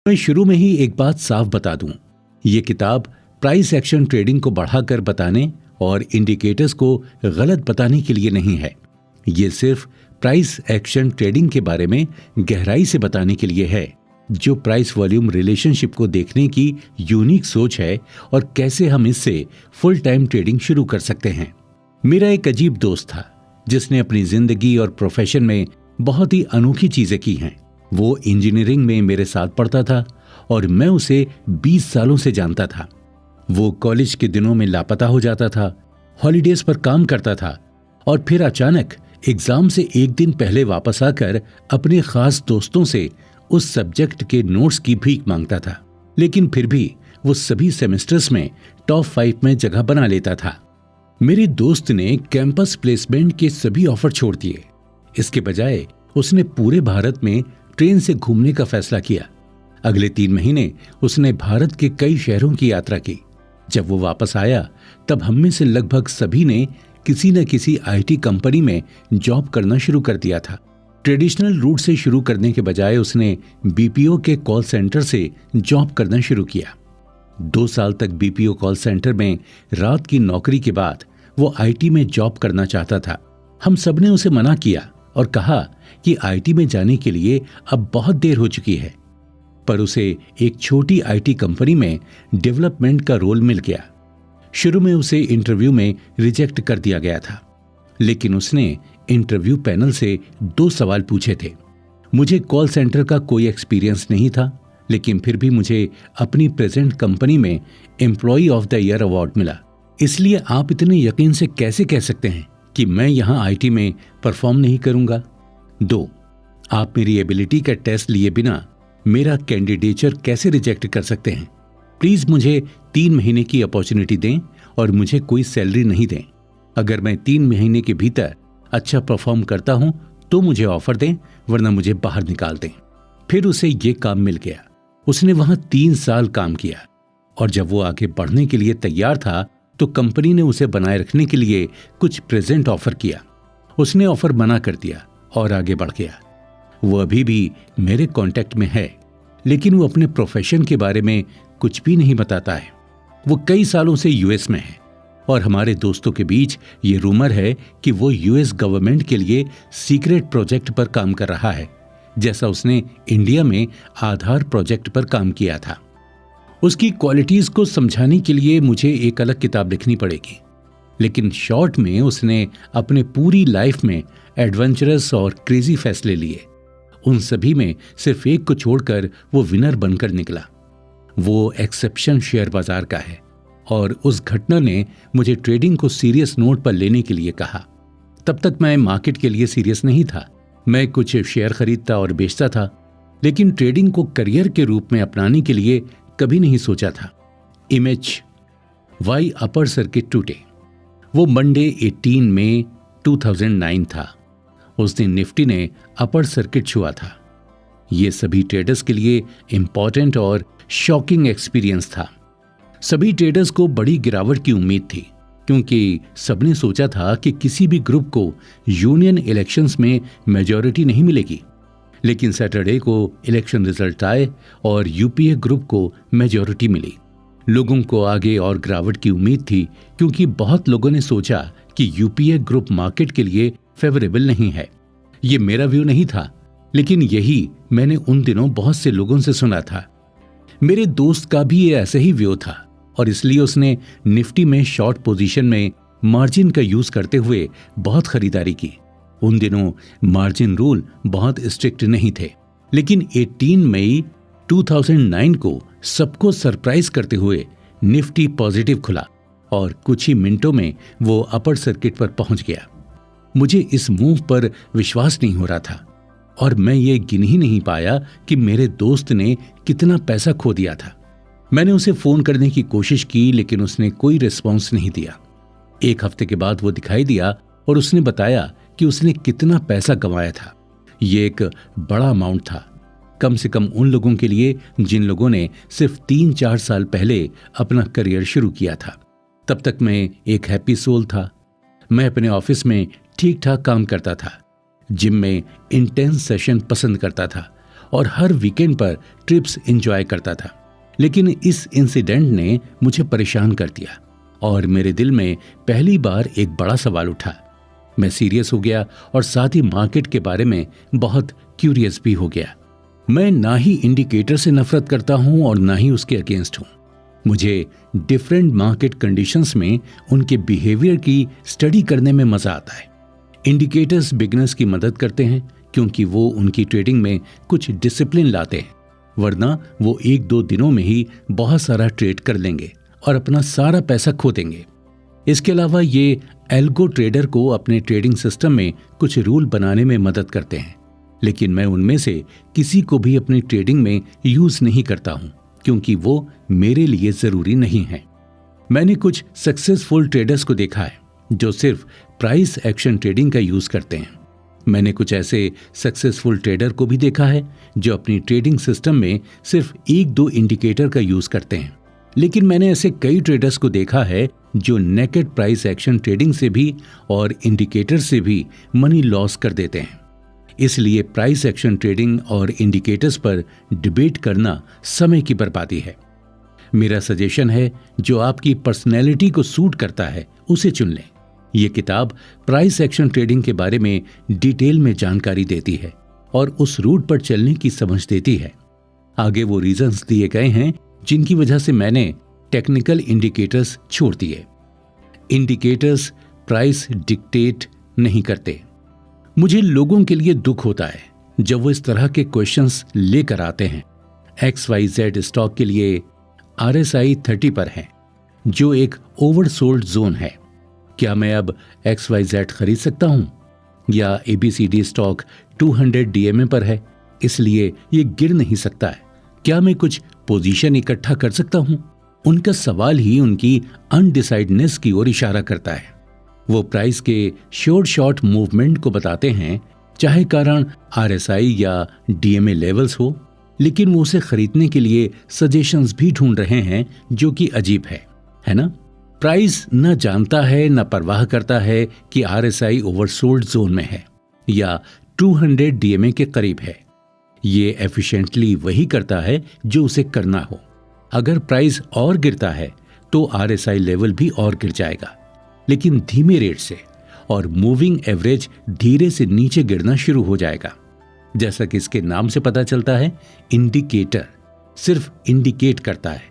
मैं शुरू में ही एक बात साफ बता दूं, ये किताब प्राइस एक्शन ट्रेडिंग को बढ़ाकर बताने और इंडिकेटर्स को गलत बताने के लिए नहीं है। ये सिर्फ प्राइस एक्शन ट्रेडिंग के बारे में गहराई से बताने के लिए है, जो प्राइस वॉल्यूम रिलेशनशिप को देखने की यूनिक सोच है और कैसे हम इससे फुल टाइम ट्रेडिंग शुरू कर सकते हैं। मेरा एक अजीब दोस्त था जिसने अपनी जिंदगी और प्रोफेशन में बहुत ही अनोखी चीजें की हैं। वो इंजीनियरिंग में मेरे साथ पढ़ता था और मैं उसे 20 सालों से जानता था। वो कॉलेज के दिनों में लापता हो जाता था, हॉलीडेज पर काम करता था और फिर अचानक एग्जाम से एक दिन पहले वापस आकर अपने खास दोस्तों से उस सब्जेक्ट के नोट्स की भीख मांगता था। लेकिन फिर भी वो सभी सेमेस्टर्स में टॉप 5 में जगह बना लेता था। मेरे दोस्त ने कैंपस प्लेसमेंट के सभी ऑफर छोड़ दिए। इसके बजाय उसने पूरे भारत में ट्रेन से घूमने का फैसला किया। अगले 3 महीने उसने भारत के कई शहरों की यात्रा की। जब वो वापस आया तब हम में से लगभग सभी ने किसी न किसी आईटी कंपनी में जॉब करना शुरू कर दिया था। ट्रेडिशनल रूट से शुरू करने के बजाय उसने बीपीओ के कॉल सेंटर से जॉब करना शुरू किया। 2 साल तक बीपीओ कॉल सेंटर में रात की नौकरी के बाद वो आईटी में जॉब करना चाहता था। हम सबने उसे मना किया और कहा कि आईटी में जाने के लिए अब बहुत देर हो चुकी है। पर उसे एक छोटी आईटी कंपनी में डेवलपमेंट का रोल मिल गया। शुरू में उसे इंटरव्यू में रिजेक्ट कर दिया गया था, लेकिन उसने इंटरव्यू पैनल से 2 सवाल पूछे थे। मुझे कॉल सेंटर का कोई एक्सपीरियंस नहीं था, लेकिन फिर भी मुझे अपनी प्रेजेंट कंपनी में employee of the year award मिला। इसलिए आप इतने यकीन से कैसे कह सकते हैं कि मैं यहां आईटी में परफॉर्म नहीं करूंगा? 2, आप मेरी एबिलिटी का टेस्ट लिए बिना मेरा कैंडिडेचर कैसे रिजेक्ट कर सकते हैं? प्लीज मुझे 3 महीने की अपॉर्चुनिटी दें और मुझे कोई सैलरी नहीं दें। अगर मैं 3 महीने के भीतर अच्छा परफॉर्म करता हूं तो मुझे ऑफर दें, वरना मुझे बाहर निकाल दें। फिर उसे ये काम मिल गया। उसने वहां 3 साल काम किया और जब वो आगे बढ़ने के लिए तैयार था तो कंपनी ने उसे बनाए रखने के लिए कुछ प्रेजेंट ऑफर किया। उसने ऑफर मना कर दिया और आगे बढ़ गया। वो अभी भी मेरे कांटेक्ट में है, लेकिन वो अपने प्रोफेशन के बारे में कुछ भी नहीं बताता है। वो कई सालों से यूएस में है और हमारे दोस्तों के बीच ये रूमर है कि वो यूएस गवर्नमेंट के लिए सीक्रेट प्रोजेक्ट पर काम कर रहा है, जैसा उसने इंडिया में आधार प्रोजेक्ट पर काम किया था। उसकी क्वालिटीज को समझाने के लिए मुझे एक अलग किताब लिखनी पड़ेगी, लेकिन शॉर्ट में उसने अपने पूरी लाइफ में एडवेंचरस और क्रेजी फैसले लिए। उन सभी में सिर्फ एक को छोड़कर वो विनर बनकर निकला। वो एक्सेप्शन शेयर बाजार का है और उस घटना ने मुझे ट्रेडिंग को सीरियस नोट पर लेने के लिए कहा। तब तक मैं मार्केट के लिए सीरियस नहीं था। मैं कुछ शेयर खरीदता और बेचता था, लेकिन ट्रेडिंग को करियर के रूप में अपनाने के लिए कभी नहीं सोचा था। Image, why upper circuit today. वो मंडे 18 मई 2009 था। उस दिन निफ्टी ने अपर सर्किट छुआ था। ये सभी ट्रेडर्स के लिए इंपॉर्टेंट और शॉकिंग एक्सपीरियंस था। सभी ट्रेडर्स को बड़ी गिरावट की उम्मीद थी, क्योंकि सबने सोचा था कि किसी भी ग्रुप को यूनियन इलेक्शंस में मेजॉरिटी नहीं मिलेगी। लेकिन सैटरडे को इलेक्शन रिजल्ट आए और यूपीए ग्रुप को मेजॉरिटी मिली। लोगों को आगे और गिरावट की उम्मीद थी, क्योंकि बहुत लोगों ने सोचा कि यूपीए ग्रुप मार्केट के लिए फेवरेबल नहीं है। ये मेरा व्यू नहीं था, लेकिन यही मैंने उन दिनों बहुत से लोगों से सुना था। मेरे दोस्त का भी ये ऐसा ही व्यू था और इसलिए उसने निफ्टी में शॉर्ट पोजीशन में मार्जिन का यूज करते हुए बहुत खरीदारी की। उन दिनों मार्जिन रूल बहुत स्ट्रिक्ट नहीं थे, लेकिन 18 मई 2009 को सबको सरप्राइज करते हुए निफ्टी पॉजिटिव खुला और कुछ ही मिनटों में वो अपर सर्किट पर पहुंच गया। मुझे इस मूव पर विश्वास नहीं हो रहा था और मैं ये गिन ही नहीं पाया कि मेरे दोस्त ने कितना पैसा खो दिया था। मैंने उसे फोन करने की कोशिश की, लेकिन उसने कोई रिस्पॉन्स नहीं दिया। 1 हफ्ते के बाद वो दिखाई दिया और उसने बताया कि उसने कितना पैसा गंवाया था। ये एक बड़ा अमाउंट था, कम से कम उन लोगों के लिए जिन लोगों ने सिर्फ 3-4 साल पहले अपना करियर शुरू किया था। तब तक मैं एक हैप्पी सोल था। मैं अपने ऑफिस में ठीक ठाक काम करता था, जिम में इंटेंस सेशन पसंद करता था और हर वीकेंड पर ट्रिप्स एंजॉय करता था। लेकिन इस इंसिडेंट ने मुझे परेशान कर दिया और मेरे दिल में पहली बार एक बड़ा सवाल उठा। मैं सीरियस हो गया और साथ ही मार्केट के बारे में बहुत क्यूरियस भी हो गया। मैं ना ही इंडिकेटर से नफरत करता हूं और ना ही उसके अगेंस्ट हूं। मुझे डिफरेंट मार्केट कंडीशंस में उनके बिहेवियर की स्टडी करने में मजा आता है। इंडिकेटर्स बिगिनर्स की मदद करते हैं क्योंकि वो उनकी ट्रेडिंग में कुछ डिसिप्लिन लाते हैं, वरना वो 1-2 दिनों में ही बहुत सारा ट्रेड कर लेंगे और अपना सारा पैसा खो देंगे। इसके अलावा ये एल्गो ट्रेडर को अपने ट्रेडिंग सिस्टम में कुछ रूल बनाने में मदद करते हैं, लेकिन मैं उनमें से किसी को भी अपनी ट्रेडिंग में यूज नहीं करता हूं क्योंकि वो मेरे लिए जरूरी नहीं है। मैंने कुछ सक्सेसफुल ट्रेडर्स को देखा है जो सिर्फ प्राइस एक्शन ट्रेडिंग का यूज करते हैं। मैंने कुछ ऐसे सक्सेसफुल ट्रेडर को भी देखा है जो अपनी ट्रेडिंग सिस्टम में सिर्फ 1-2 इंडिकेटर का यूज करते हैं। लेकिन मैंने ऐसे कई ट्रेडर्स को देखा है जो नेकेड प्राइस एक्शन ट्रेडिंग से भी और इंडिकेटर से भी मनी लॉस कर देते हैं। इसलिए प्राइस एक्शन ट्रेडिंग और इंडिकेटर्स पर डिबेट करना समय की बर्बादी है। मेरा सजेशन है जो आपकी पर्सनैलिटी को सूट करता है उसे चुन लें। ये किताब प्राइस एक्शन ट्रेडिंग के बारे में डिटेल में जानकारी देती है और उस रूट पर चलने की समझ देती है। आगे वो रीजंस दिए गए हैं जिनकी वजह से मैंने टेक्निकल इंडिकेटर्स छोड़ दिए। इंडिकेटर्स प्राइस डिक्टेट नहीं करते। मुझे लोगों के लिए दुख होता है जब वो इस तरह के क्वेश्चंस लेकर आते हैं। XYZ स्टॉक के लिए RSI 30 पर है जो एक ओवरसोल्ड जोन है। क्या मैं अब XYZ खरीद सकता हूं? या ABCD स्टॉक 200 DMA पर है इसलिए ये गिर नहीं सकता है। क्या मैं कुछ पोजीशन इकट्ठा कर सकता हूं? उनका सवाल ही उनकी अनडिसाइडनेस की ओर इशारा करता है। वो प्राइस के शॉर्ट मूवमेंट को बताते हैं, चाहे कारण RSI या DMA लेवल्स हो, लेकिन वो उसे खरीदने के लिए सजेशंस भी ढूंढ रहे हैं जो कि अजीब है ना? प्राइस न जानता है न परवाह करता है कि RSI ओवरसोल्ड जोन में है या 200 DMA के करीब है। ये एफिशिएंटली वही करता है जो उसे करना हो। अगर प्राइस और गिरता है तो RSI लेवल भी और गिर जाएगा, लेकिन धीमे रेट से, और मूविंग एवरेज धीरे से नीचे गिरना शुरू हो जाएगा। जैसा कि इसके नाम से पता चलता है, इंडिकेटर सिर्फ इंडिकेट करता है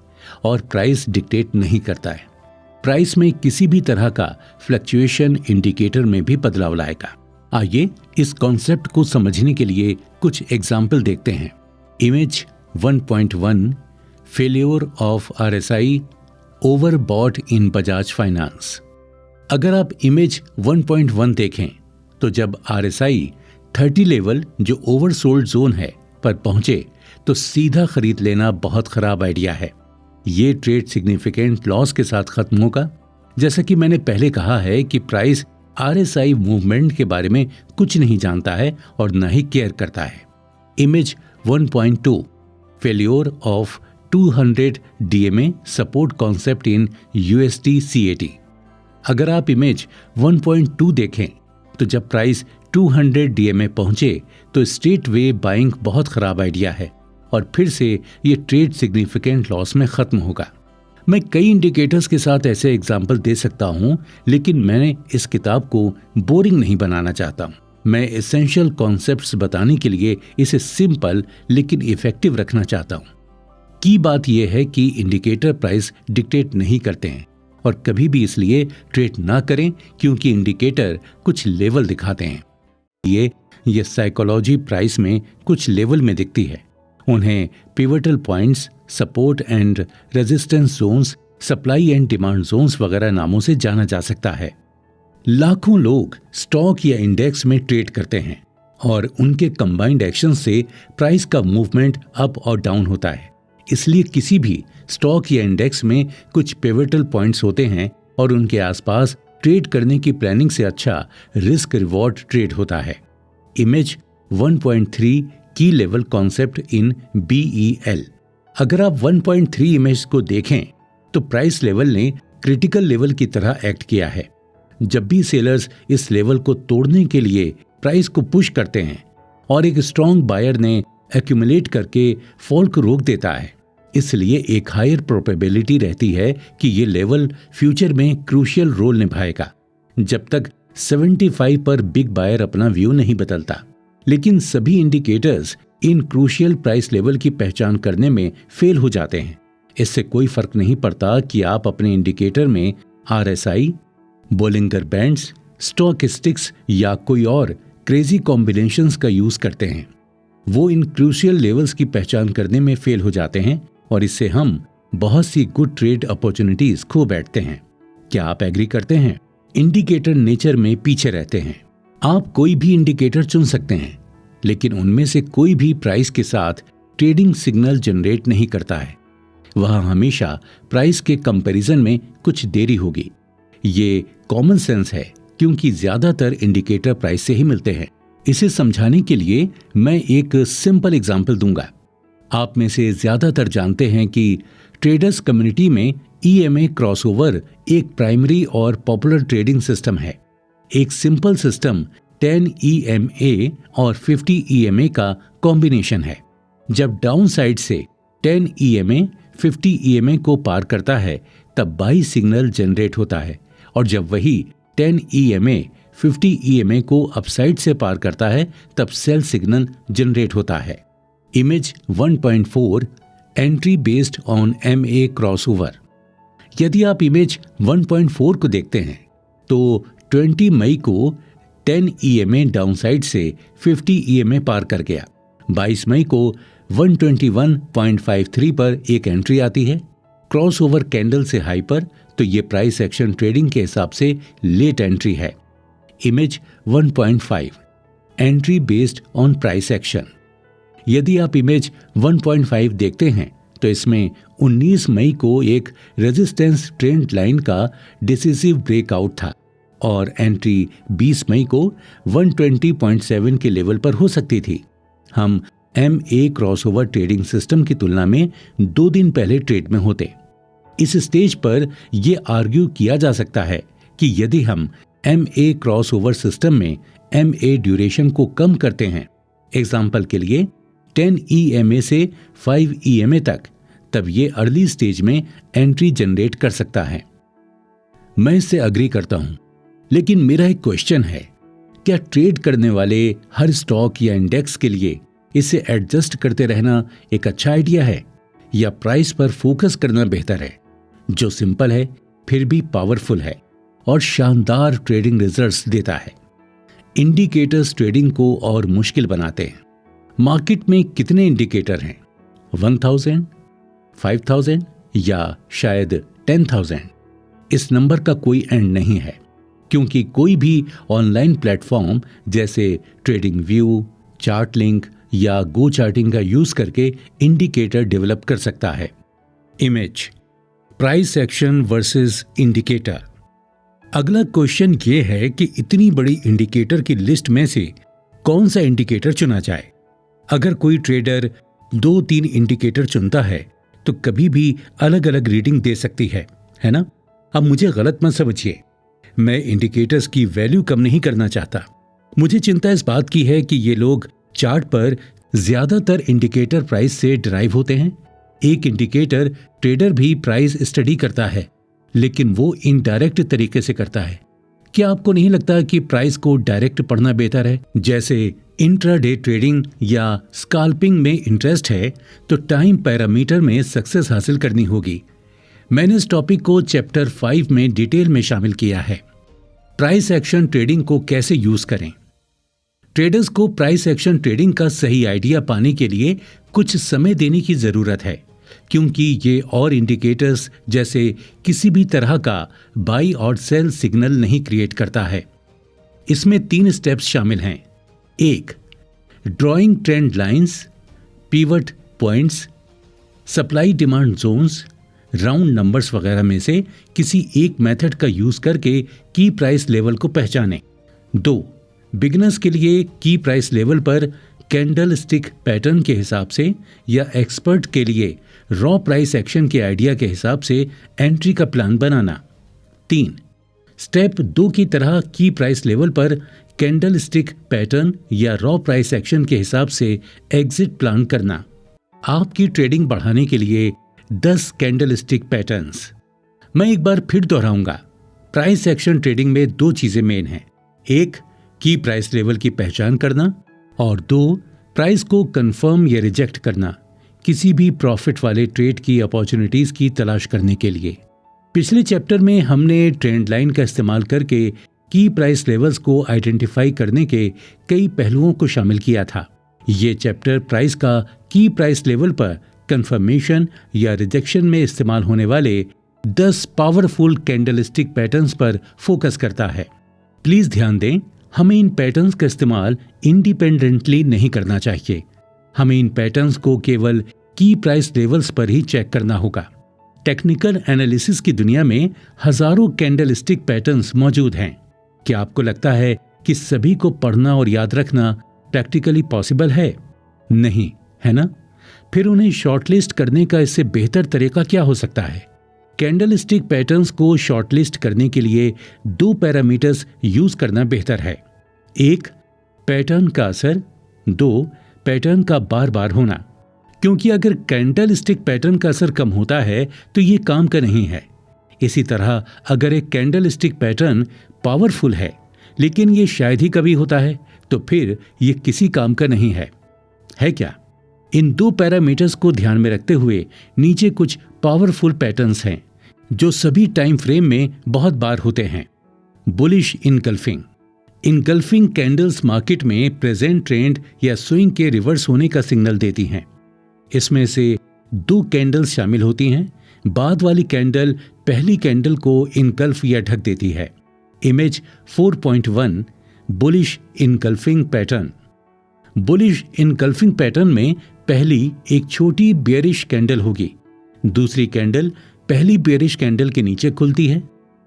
और प्राइस डिक्टेट नहीं करता है। प्राइस में किसी भी तरह का फ्लक्चुएशन इंडिकेटर में भी बदलाव लाएगा। आइए इस कॉन्सेप्ट को समझने के लिए कुछ एग्जाम्पल देखते हैं। Image 1.1 failure of RSI overbought in Bajaj finance. अगर आप इमेज 1.1 देखें तो जब RSI 30 लेवल जो ओवरसोल्ड जोन है पर पहुंचे तो सीधा खरीद लेना बहुत खराब आइडिया है। ये ट्रेड सिग्निफिकेंट लॉस के साथ खत्म होगा। जैसा कि मैंने पहले कहा है कि प्राइस RSI मूवमेंट के बारे में कुछ नहीं जानता है और न ही केयर करता है। Image 1.2 failure of 200 DMA support concept in USD CAD। अगर आप इमेज 1.2 देखें तो जब प्राइस 200 DMA पहुंचे तो स्ट्रेट वे बाइंग बहुत खराब आइडिया है और फिर से ये ट्रेड सिग्निफिकेंट लॉस में खत्म होगा। मैं कई इंडिकेटर्स के साथ ऐसे एग्जाम्पल दे सकता हूं, लेकिन मैंने इस किताब को बोरिंग नहीं बनाना चाहता। मैं एसेंशियल कॉन्सेप्ट्स बताने के लिए इसे सिंपल लेकिन इफेक्टिव रखना चाहता हूं। की बात यह है कि इंडिकेटर प्राइस डिक्टेट नहीं करते हैं और कभी भी इसलिए ट्रेड ना करें क्योंकि इंडिकेटर कुछ लेवल दिखाते हैं। ये साइकोलॉजी प्राइस में कुछ लेवल में दिखती है। उन्हें pivotal points, support and resistance zones, supply and demand zones वगैरह नामों से जाना जा सकता है। लाखों लोग स्टॉक या इंडेक्स में ट्रेड करते हैं और उनके कंबाइंड एक्शन से प्राइस का मूवमेंट अप और डाउन होता है। इसलिए किसी भी स्टॉक या इंडेक्स में कुछ पिवटल पॉइंट्स होते हैं और उनके आसपास ट्रेड करने की प्लानिंग से अच्छा रिस्क रिवॉर्ड ट्रेड होता है। इमेज 1.3 की लेवल कॉन्सेप्ट इन BEL। अगर आप 1.3 इमेज को देखें तो प्राइस लेवल ने क्रिटिकल लेवल की तरह एक्ट किया है। जब भी सेलर्स इस लेवल को तोड़ने के लिए प्राइस को पुश करते हैं और एक स्ट्रॉन्ग बायर ने एक्यूमुलेट करके फॉल को रोक देता है। इसलिए एक हायर प्रोबेबिलिटी रहती है कि ये लेवल फ्यूचर में क्रूशियल रोल निभाएगा, जब तक 75 पर बिग बायर अपना व्यू नहीं बदलता। लेकिन सभी indicators in crucial price level की पहचान करने में फेल हो जाते हैं। इससे कोई फर्क नहीं पड़ता कि आप अपने इंडिकेटर में RSI, बोलिंगर बैंड्स, स्टोकेस्टिक्स या कोई और क्रेजी कॉम्बिनेशंस का यूज करते हैं। वो इन क्रूशियल लेवल्स की पहचान करने में फेल हो जाते हैं और इससे हम बहुत सी गुड ट्रेड अपॉर्चुनिटीज खो बैठते हैं। क्या आप एग्री करते हैं? इंडिकेटर नेचर में पीछे रहते हैं। आप कोई भी इंडिकेटर चुन सकते हैं, लेकिन उनमें से कोई भी प्राइस के साथ ट्रेडिंग सिग्नल जनरेट नहीं करता है। वह हमेशा प्राइस के कंपैरिजन में कुछ देरी होगी। ये कॉमन सेंस है, क्योंकि ज्यादातर इंडिकेटर प्राइस से ही मिलते हैं। इसे समझाने के लिए मैं एक सिंपल एग्जांपल दूंगा। आप में से ज्यादातर जानते हैं कि ट्रेडर्स कम्युनिटी में EMA क्रॉसओवर एक प्राइमरी और पॉपुलर ट्रेडिंग सिस्टम है। एक सिंपल सिस्टम 10 EMA और 50 EMA का कॉम्बिनेशन है। जब डाउन साइड से 10 EMA 50 EMA को पार करता है तब बाई सिग्नल जनरेट होता है, और जब वही 10 EMA 50 EMA को अपसाइड से पार करता है तब सेल सिग्नल जनरेट होता है। Image 1.4 entry based on MA crossover. यदि आप इमेज 1.4 को देखते हैं तो 20 मई को 10 EMA डाउनसाइड से 50 EMA पार कर गया। 22 मई को 121.53 पर एक एंट्री आती है क्रॉसओवर कैंडल से हाई पर, तो ये प्राइस एक्शन ट्रेडिंग के हिसाब से लेट एंट्री है। Image 1.5 entry based on price action. यदि आप इमेज 1.5 देखते हैं तो इसमें 19 मई को एक रेजिस्टेंस ट्रेंड लाइन का डिसिसिव ब्रेकआउट था और एंट्री 20 मई को 120.7 के लेवल पर हो सकती थी। हम MA क्रॉसओवर ट्रेडिंग सिस्टम की तुलना में 2 दिन पहले ट्रेड में होते। इस स्टेज पर यह आर्ग्यू किया जा सकता है कि यदि हम MA क्रॉसओवर सिस्टम में MA ड्यूरेशन को कम करते हैं, एग्जाम्पल के लिए 10 EMA से 5 EMA तक, तब ये अर्ली स्टेज में एंट्री जनरेट कर सकता है। मैं इससे अग्री करता हूं, लेकिन मेरा एक क्वेश्चन है, क्या ट्रेड करने वाले हर स्टॉक या इंडेक्स के लिए इसे एडजस्ट करते रहना एक अच्छा आइडिया है, या प्राइस पर फोकस करना बेहतर है, जो सिंपल है फिर भी पावरफुल है और शानदार ट्रेडिंग रिजल्ट्स देता है? इंडिकेटर्स ट्रेडिंग को और मुश्किल बनाते हैं। मार्केट में कितने इंडिकेटर हैं? 1000, 5000 या शायद 10,000? इस नंबर का कोई एंड नहीं है, क्योंकि कोई भी ऑनलाइन प्लेटफॉर्म जैसे ट्रेडिंग व्यू, चार्ट लिंक या गो चार्टिंग का यूज करके इंडिकेटर डेवलप कर सकता है। Image price action versus indicator. अगला क्वेश्चन ये है कि इतनी बड़ी इंडिकेटर की लिस्ट में से कौन सा इंडिकेटर चुना जाए? अगर कोई ट्रेडर 2-3 इंडिकेटर चुनता है तो कभी भी अलग अलग रीडिंग दे सकती है ना? अब मुझे गलत मत समझिए, मैं इंडिकेटर्स की वैल्यू कम नहीं करना चाहता। मुझे चिंता इस बात की है कि ये लोग चार्ट पर ज्यादातर इंडिकेटर प्राइस से डिराइव होते हैं। एक इंडिकेटर ट्रेडर भी प्राइस स्टडी करता है, लेकिन वो इनडायरेक्ट तरीके से करता है। क्या आपको नहीं लगता कि प्राइस को डायरेक्ट पढ़ना बेहतर है? जैसे इंट्राडे ट्रेडिंग या स्काल्पिंग में इंटरेस्ट है तो टाइम पैरामीटर में सक्सेस हासिल करनी होगी। मैंने इस टॉपिक को चैप्टर 5 में डिटेल में शामिल किया है। प्राइस एक्शन ट्रेडिंग को कैसे यूज करें? ट्रेडर्स को प्राइस एक्शन ट्रेडिंग का सही आइडिया पाने के लिए कुछ समय देने की जरूरत है, क्योंकि ये और इंडिकेटर्स जैसे किसी भी तरह का बाई और सेल सिग्नल नहीं क्रिएट करता है। इसमें 3 स्टेप्स शामिल हैं। 1. Drawing trend lines, pivot points, supply demand zones, round numbers वगैरह में से किसी एक मेथड का यूज करके की प्राइस लेवल को पहचानें। 2. बिगिनर्स के लिए की प्राइस लेवल पर कैंडल स्टिक पैटर्न के हिसाब से या एक्सपर्ट के लिए रॉ प्राइस एक्शन के आइडिया के हिसाब से एंट्री का प्लान बनाना। 3. स्टेप 2 की तरह की प्राइस लेवल पर कैंडल स्टिक पैटर्न या रॉ प्राइस एक्शन के हिसाब से एग्जिट प्लान करना। आपकी ट्रेडिंग बढ़ाने के लिए 10 कैंडल स्टिक पैटर्न्स। मैं एक बार फिर दोहराऊंगा, प्राइस एक्शन ट्रेडिंग में 2 चीजें मेन हैं। एक, की प्राइस लेवल की पहचान करना, और 2, प्राइस को कंफर्म या रिजेक्ट करना, किसी भी प्रॉफिट वाले ट्रेड की अपॉर्चुनिटीज की तलाश करने के लिए। पिछले चैप्टर में हमने ट्रेंड लाइन का इस्तेमाल करके की प्राइस लेवल्स को आइडेंटिफाई करने के कई पहलुओं को शामिल किया था। ये चैप्टर प्राइस का की प्राइस लेवल पर कंफर्मेशन या रिजेक्शन में इस्तेमाल होने वाले 10 पावरफुल कैंडलस्टिक पैटर्न्स पर फोकस करता है। प्लीज ध्यान दें, हमें इन पैटर्न्स का इस्तेमाल इंडिपेंडेंटली नहीं करना चाहिए। हमें इन पैटर्न्स को केवल की प्राइस लेवल्स पर ही चेक करना होगा। टेक्निकल एनालिसिस की दुनिया में हजारों कैंडलस्टिक पैटर्न्स मौजूद हैं। क्या आपको लगता है कि सभी को पढ़ना और याद रखना प्रैक्टिकली पॉसिबल है? नहीं, है ना? फिर उन्हें शॉर्टलिस्ट करने का इससे बेहतर तरीका क्या हो सकता है? कैंडलस्टिक पैटर्न्स को शॉर्टलिस्ट करने के लिए 2 पैरामीटर्स यूज करना बेहतर है। 1, पैटर्न का असर, 2, पैटर्न का बार बार होना। क्योंकि अगर कैंडलस्टिक पैटर्न का असर कम होता है तो ये काम का नहीं है। इसी तरह अगर एक कैंडलस्टिक पैटर्न पावरफुल है लेकिन ये शायद ही कभी होता है तो फिर ये किसी काम का नहीं है क्या? इन 2 पैरामीटर्स को ध्यान में रखते हुए नीचे कुछ पावरफुल पैटर्न्स हैं जो सभी टाइम फ्रेम में बहुत बार होते हैं। Bullish engulfing. Engulfing candles market में प्रेजेंट ट्रेंड या स्विंग के रिवर्स होने का सिग्नल देती हैं। इसमें से 2 कैंडल्स शामिल होती हैं। बाद वाली कैंडल पहली कैंडल को इनगल्फ या ढक देती है। Image 4.1 bullish engulfing pattern. Bullish engulfing pattern में पहली एक छोटी बेयरिश कैंडल होगी। दूसरी कैंडल पहली बेयरिश कैंडल के नीचे खुलती है।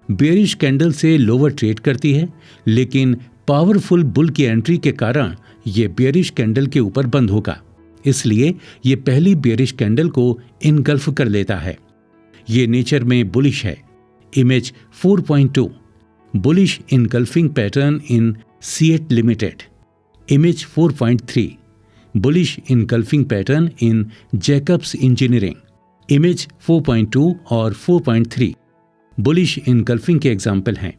बेयरिश कैंडल से लोअर ट्रेड करती है, लेकिन पावरफुल बुल की एंट्री के कारण यह बेयरिश कैंडल के ऊपर बंद होगा, इसलिए यह पहली बेयरिश कैंडल को इनगल्फ कर लेता है। यह नेचर में बुलिश है। Image 4.2 bullish engulfing pattern in CEAT limited. Image 4.3 bullish engulfing pattern in Jacobs engineering. Image 4.2 और 4.3 बुलिश इनगल्फिंग के एग्जाम्पल हैं।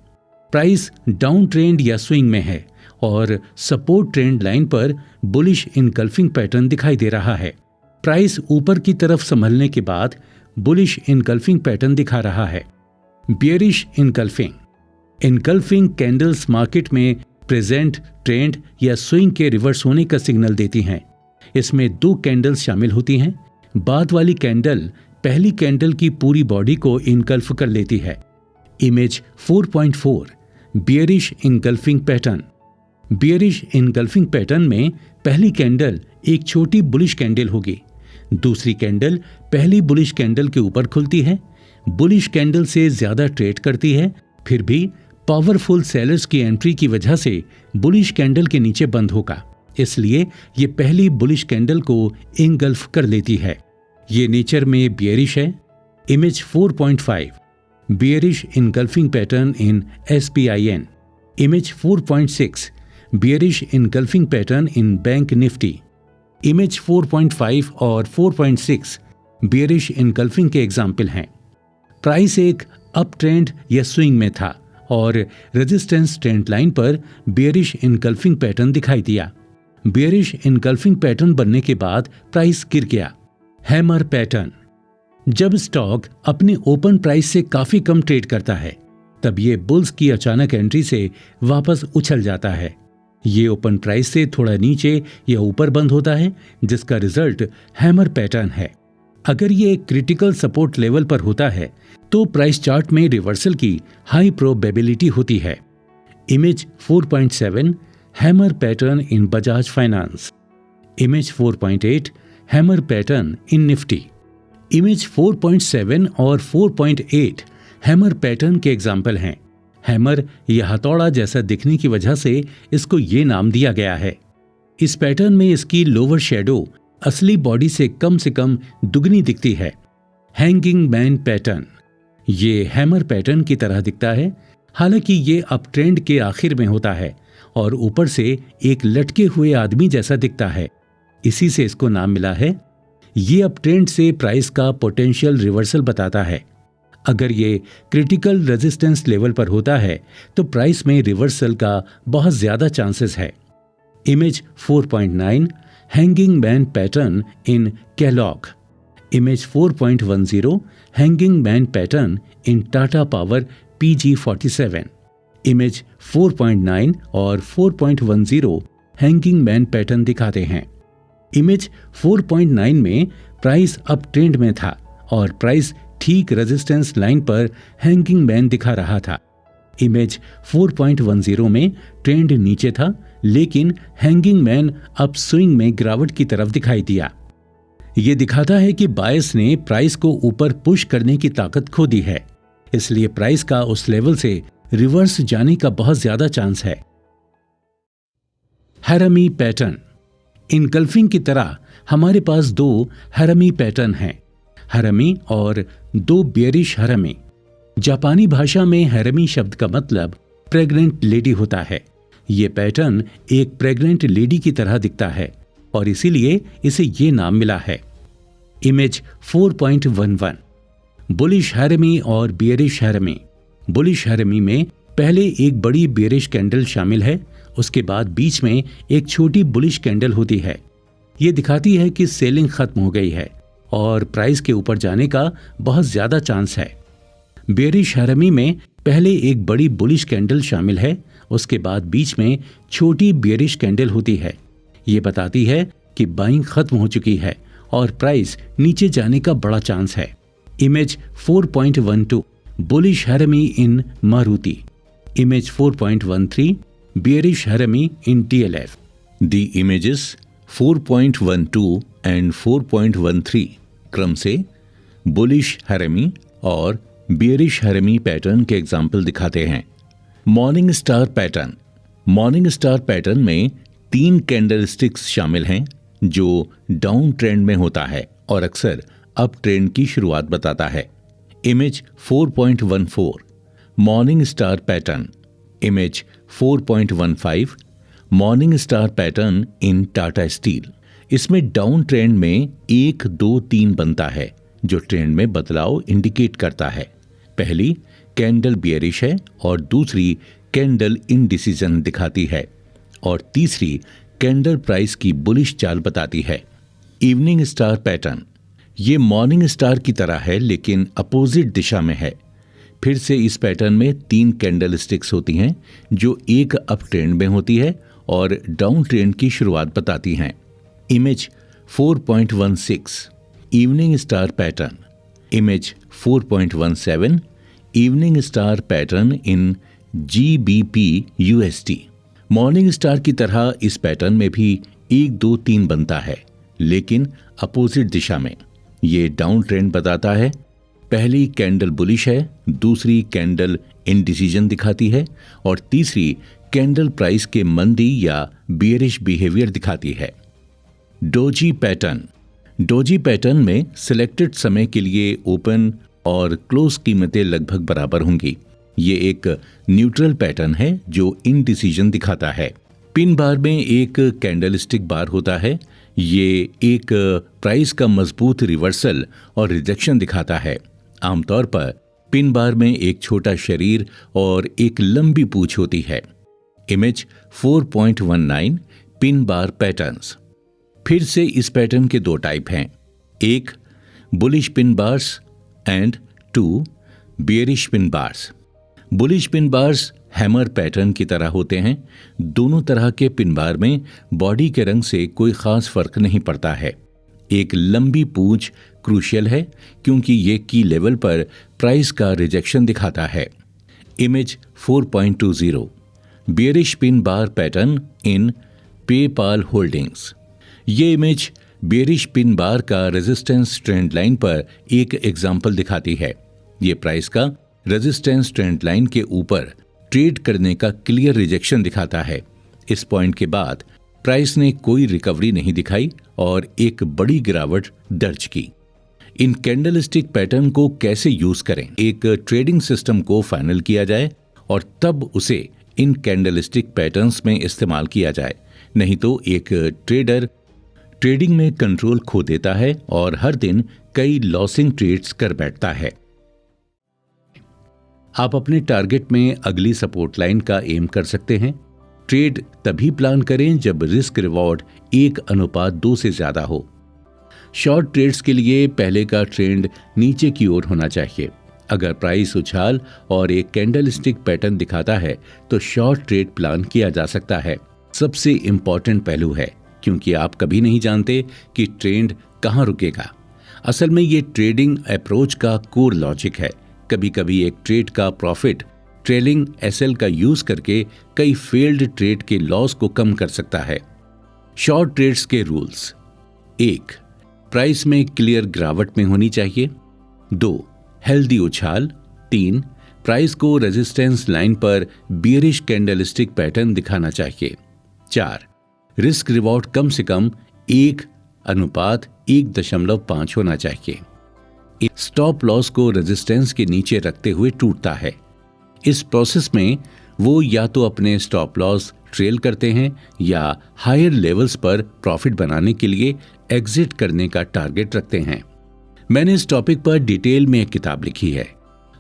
प्राइस डाउन ट्रेंड या स्विंग में है और सपोर्ट ट्रेंड लाइन पर बुलिश इनगल्फिंग पैटर्न दिखाई दे रहा है। प्राइस ऊपर की तरफ संभलने के बाद बुलिश इनगल्फिंग पैटर्न दिखा रहा है। Bearish engulfing. Engulfing candles market में प्रेजेंट ट्रेंड या स्विंग के रिवर्स होने का सिग्नल देती हैं। इसमें 2 कैंडल्स शामिल होती हैं। बाद वाली कैंडल पहली कैंडल की पूरी बॉडी को इनगल्फ कर लेती है। Image 4.4 bearish engulfing pattern. Bearish engulfing pattern में पहली कैंडल एक छोटी बुलिश कैंडल होगी। दूसरी कैंडल पहली बुलिश कैंडल के ऊपर खुलती है। बुलिश कैंडल से ज्यादा ट्रेड करती है, फिर भी पावरफुल सेलर्स की एंट्री की वजह से बुलिश कैंडल के नीचे बंद होगा, इसलिए ये पहली बुलिश कैंडल को इनगल्फ कर लेती है। ये नेचर में बेयरिश है। Image 4.5 bearish engulfing pattern in SPIN। Image 4.6 bearish engulfing pattern in bank Nifty. Image 4.5 और 4.6 बेयरिश इनगल्फिंग के एग्जाम्पल हैं। प्राइस एक अप ट्रेंड या स्विंग में था और रेजिस्टेंस ट्रेंड लाइन पर बेयरिश इनगल्फिंग पैटर्न दिखाई दिया। बेयरिश इनगल्फिंग पैटर्न बनने के बाद प्राइस गिर गया। Hammer pattern. जब स्टॉक अपने ओपन प्राइस से काफी कम ट्रेड करता है तब ये बुल्स की अचानक एंट्री से वापस उछल जाता है। ये ओपन प्राइस से थोड़ा नीचे या ऊपर बंद होता है, जिसका रिजल्ट हैमर पैटर्न है। अगर ये क्रिटिकल सपोर्ट लेवल पर होता है तो प्राइस चार्ट में रिवर्सल की हाई प्रोबेबिलिटी होती है। Image 4.7 hammer pattern in Bajaj finance. Image 4.8 hammer pattern in Nifty. Image 4.7 और 4.8 हैमर पैटर्न के एग्जाम्पल हैं। हैमर या हथौड़ा जैसा दिखने की वजह से इसको ये नाम दिया गया है। इस पैटर्न में इसकी लोअर शेडो असली बॉडी से कम दुगनी दिखती है। Hanging man pattern. ये हैमर पैटर्न की तरह दिखता है, हालांकि ये अप ट्रेंड के आखिर में होता है और ऊपर से एक लटके हुए आदमी जैसा दिखता है। इसी से इसको नाम मिला है। ये अप ट्रेंड से प्राइस का पोटेंशियल रिवर्सल बताता है। अगर ये क्रिटिकल रेजिस्टेंस लेवल पर होता है तो प्राइस में रिवर्सल का बहुत ज्यादा चांसेस है। Image 4.9 hanging man pattern in Kellogg. Image 4.10 hanging man pattern in Tata power PG47। Image 4.9 और 4.10 हैंगिंग मैन पैटर्न दिखाते हैं। इमेज 4.9 में प्राइस अप ट्रेंड में था और प्राइस ठीक रेजिस्टेंस लाइन पर हैंगिंग मैन दिखा रहा था। इमेज 4.10 में ट्रेंड नीचे था, लेकिन हैंगिंग मैन अप स्विंग में गिरावट की तरफ दिखाई दिया। यह दिखाता है कि बायस ने प्राइस को ऊपर पुश करने की ताकत खो दी है, इसलिए प्राइस का उस लेवल से रिवर्स जाने का बहुत ज्यादा चांस है। हैरमी पैटर्न। इनकल्फिंग की तरह हमारे पास दो हैरमी पैटर्न हैं, हैरमी और दो बेयरिश हैरमी। जापानी भाषा में हैरमी शब्द का मतलब प्रेग्नेंट लेडी होता है। ये पैटर्न एक प्रेग्नेंट लेडी की तरह दिखता है और इसीलिए इसे ये नाम मिला है। इमेज 4.11 बुलिश हैरमी और बेयरिश हैरमी। बुलिश हैरमी में पहले एक बड़ी बेयरिश कैंडल शामिल है, उसके बाद बीच में एक छोटी बुलिश कैंडल होती है। ये दिखाती है कि सेलिंग खत्म हो गई है और प्राइस के ऊपर जाने का बहुत ज्यादा चांस है। बेयरिश हैरमी में पहले एक बड़ी बुलिश कैंडल शामिल है, उसके बाद बीच में छोटी बेयरिश कैंडल होती है। ये बताती है कि बाइंग खत्म हो चुकी है और प्राइस नीचे जाने का बड़ा चांस है। Image 4.12 bullish harami in Maruti. Image 4.13 bearish harami in TLF. The images 4.12 and 4.13 क्रम से बुलिश हैरमी और bearish हैरमी पैटर्न के एग्जाम्पल दिखाते हैं। Morning star pattern. Morning star pattern में 3 कैंडल स्टिक्स शामिल हैं जो डाउन ट्रेंड में होता है और अक्सर अप ट्रेंड की शुरुआत बताता है। Image 4.14 morning star pattern. Image 4.15 morning star pattern in Tata steel. इसमें डाउन ट्रेंड में 1, 2, 3 बनता है जो ट्रेंड में बदलाव इंडिकेट करता है। पहली कैंडल बियरिश है और दूसरी कैंडल इनडिसीजन दिखाती है और तीसरी कैंडल प्राइस की बुलिश चाल बताती है। Evening star pattern. ये मॉर्निंग स्टार की तरह है लेकिन अपोजिट दिशा में है। फिर से इस पैटर्न में 3 कैंडल स्टिक्स होती हैं जो एक अप ट्रेंड में होती है और डाउन ट्रेंड की शुरुआत बताती हैं। Image 4.16 evening star pattern. Image 4.17 evening star pattern in GBP USD। Morning star की तरह इस पैटर्न में भी 1, 2, 3 बनता है लेकिन अपोजिट दिशा में। ये डाउन ट्रेंड बताता है। पहली कैंडल बुलिश है, दूसरी कैंडल इनडिसीजन दिखाती है और तीसरी कैंडल प्राइस के मंदी या बियरिश बिहेवियर दिखाती है। Doji pattern. डोजी पैटर्न में सिलेक्टेड समय के लिए ओपन और क्लोज कीमतें लगभग बराबर होंगी। ये एक न्यूट्रल पैटर्न है जो इनडिसीजन दिखाता है। पिन बार में एक कैंडलस्टिक बार होता है। ये एक प्राइस का मजबूत रिवर्सल और रिजेक्शन दिखाता है। आमतौर पर पिन बार में एक छोटा शरीर और एक लंबी पूंछ होती है। Image 4.19 pin bar patterns. फिर से इस पैटर्न के 2 टाइप हैं, एक bullish pin bars and 2 bearish pin bars. Bullish pin bars hammer pattern की तरह होते हैं। दोनों तरह के पिन बार में बॉडी के रंग से कोई खास फर्क नहीं पड़ता है। एक लंबी पूंछ क्रूशियल है क्योंकि ये की लेवल पर प्राइस का रिजेक्शन दिखाता है। Image 4.20 bearish pin bar pattern in PayPal holdings. ये इमेज बियरिश पिन बार का रेजिस्टेंस ट्रेंड लाइन पर एक एग्जाम्पल दिखाती है। ये प्राइस का रेजिस्टेंस ट्रेंड लाइन के ऊपर ट्रेड करने का क्लियर रिजेक्शन दिखाता है। इस पॉइंट के बाद प्राइस ने कोई रिकवरी नहीं दिखाई और एक बड़ी गिरावट दर्ज की। इन कैंडलस्टिक पैटर्न को कैसे यूज करें? एक ट्रेडिंग सिस्टम को फाइनल किया जाए और तब उसे इन कैंडलस्टिक पैटर्न्स में इस्तेमाल किया जाए, नहीं तो एक ट्रेडर ट्रेडिंग में कंट्रोल खो देता है और हर दिन कई लॉसिंग ट्रेड्स कर बैठता है। आप अपने टारगेट में अगली सपोर्ट लाइन का एम कर सकते हैं। ट्रेड तभी प्लान करें जब रिस्क रिवॉर्ड 1:2 से ज्यादा हो। शॉर्ट ट्रेड्स के लिए पहले का ट्रेंड नीचे की ओर होना चाहिए। अगर प्राइस उछाल और एक कैंडलस्टिक पैटर्न दिखाता है तो शॉर्ट ट्रेड प्लान किया जा सकता है। सबसे इंपॉर्टेंट पहलू है, क्योंकि आप कभी नहीं जानते कि ट्रेंड कहां रुकेगा। असल में ये ट्रेडिंग अप्रोच का कोर लॉजिक है। कभी कभी एक ट्रेड का प्रॉफिट ट्रेलिंग एसएल का यूज करके कई फेल्ड ट्रेड के लॉस को कम कर सकता है। शॉर्ट ट्रेड्स के रूल्स: 1. प्राइस में क्लियर गिरावट में होनी चाहिए। 2. हेल्दी उछाल। 3. प्राइस को रेजिस्टेंस लाइन पर बियरिश कैंडलस्टिक पैटर्न दिखाना चाहिए। 4. रिस्क रिवॉर्ड कम से कम 1:1.5 होना चाहिए। स्टॉप लॉस को रेजिस्टेंस के नीचे रखते हुए टूटता है। इस प्रोसेस में वो या तो अपने स्टॉप लॉस ट्रेल करते हैं या हायर लेवल्स पर प्रॉफिट बनाने के लिए एग्जिट करने का टारगेट रखते हैं। मैंने इस टॉपिक पर डिटेल में एक किताब लिखी है,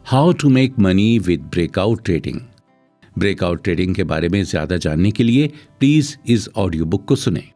how to make money with breakout trading. Breakout trading के बारे में ज्यादा जानने के लिए प्लीज इस ऑडियो बुक को सुनें।